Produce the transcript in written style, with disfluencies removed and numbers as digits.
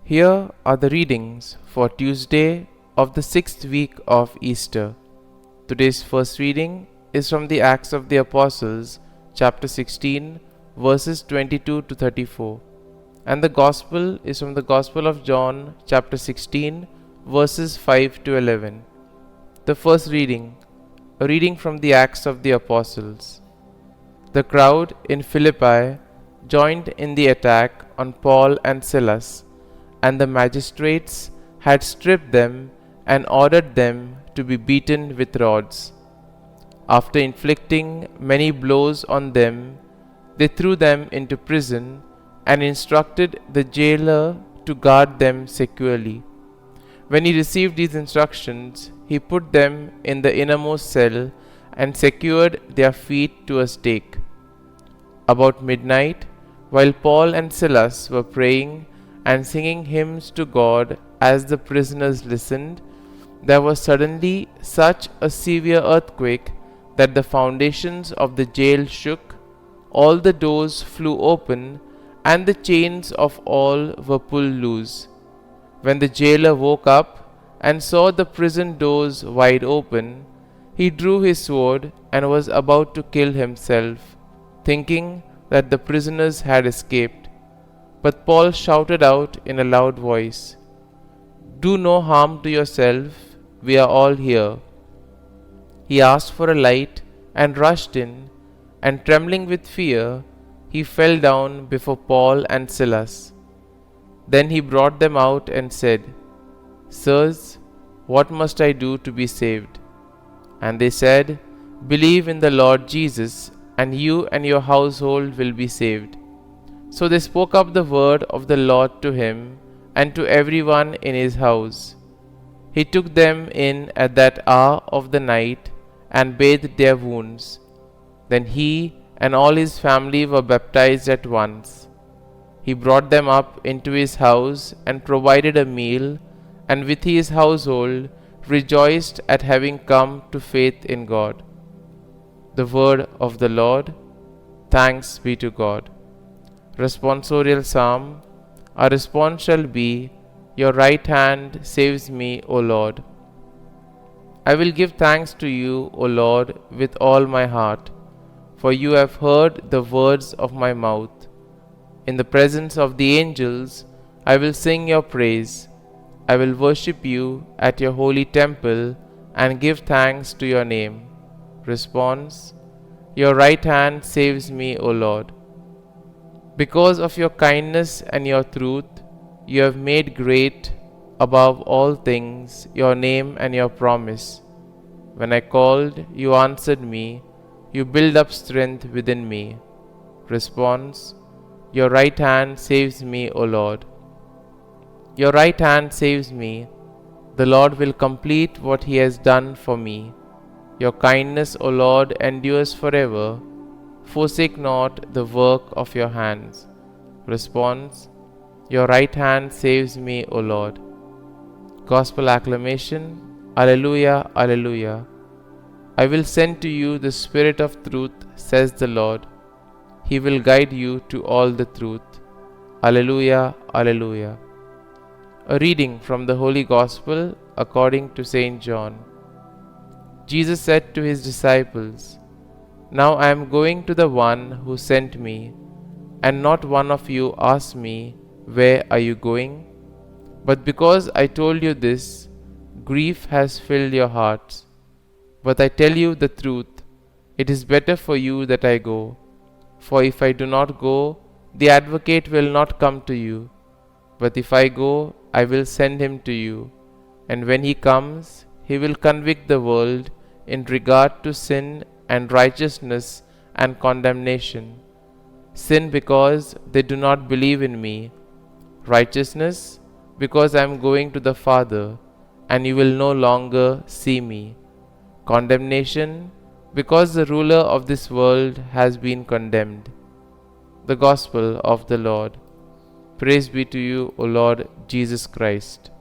Here are the readings for Tuesday of the 6th week of Easter. Today's first reading is from the Acts of the Apostles, chapter 16, verses 22 to 34. And the Gospel is from the Gospel of John, chapter 16, verses 5 to 11. The first reading, a reading from the Acts of the Apostles. The crowd in Philippi joined in the attack on Paul and Silas, and the magistrates had stripped them and ordered them to be beaten with rods. After inflicting many blows on them, they threw them into prison and instructed the jailer to guard them securely. When he received these instructions, he put them in the innermost cell and secured their feet to a stake. About midnight, while Paul and Silas were praying and singing hymns to God as the prisoners listened, there was suddenly such a severe earthquake that the foundations of the jail shook, all the doors flew open, and the chains of all were pulled loose. When the jailer woke up and saw the prison doors wide open, he drew his sword and was about to kill himself, thinking that the prisoners had escaped. But Paul shouted out in a loud voice, "Do no harm to yourself, we are all here." He asked for a light and rushed in, and trembling with fear, he fell down before Paul and Silas. Then he brought them out and said, "Sirs, what must I do to be saved?" And they said, "Believe in the Lord Jesus, and you and your household will be saved." So they spoke up the word of the Lord to him and to everyone in his house. He took them in at that hour of the night and bathed their wounds. Then he and all his family were baptized at once. He brought them up into his house and provided a meal, and with his household rejoiced at having come to faith in God. The word of the Lord. Thanks be to God. Responsorial Psalm. Our response shall be, "Your right hand saves me, O Lord." I will give thanks to you, O Lord, with all my heart, for you have heard the words of my mouth. In the presence of the angels, I will sing your praise. I will worship you at your holy temple and give thanks to your name. Response. Your right hand saves me, O Lord. Because of your kindness and your truth, you have made great above all things your name and your promise. When I called, you answered me. You build up strength within me. Response. Your right hand saves me, O Lord. Your right hand saves me. The Lord will complete what he has done for me. Your kindness, O Lord, endures forever. Forsake not the work of your hands. Response. Your right hand saves me, O Lord. Gospel acclamation. Alleluia, Alleluia. I will send to you the Spirit of truth, says the Lord. He will guide you to all the truth. Alleluia, Alleluia. A reading from the Holy Gospel according to St. John. Jesus said to his disciples, "Now I am going to the one who sent me, and not one of you asked me, 'Where are you going?' But because I told you this, grief has filled your hearts. But I tell you the truth, it is better for you that I go. For if I do not go, the Advocate will not come to you. But if I go, I will send him to you. And when he comes, he will convict the world in regard to sin and righteousness and condemnation. Sin because they do not believe in me. Righteousness because I am going to the Father, and you will no longer see me. Condemnation because the ruler of this world has been condemned." The Gospel of the Lord. Praise be to you, O Lord Jesus Christ.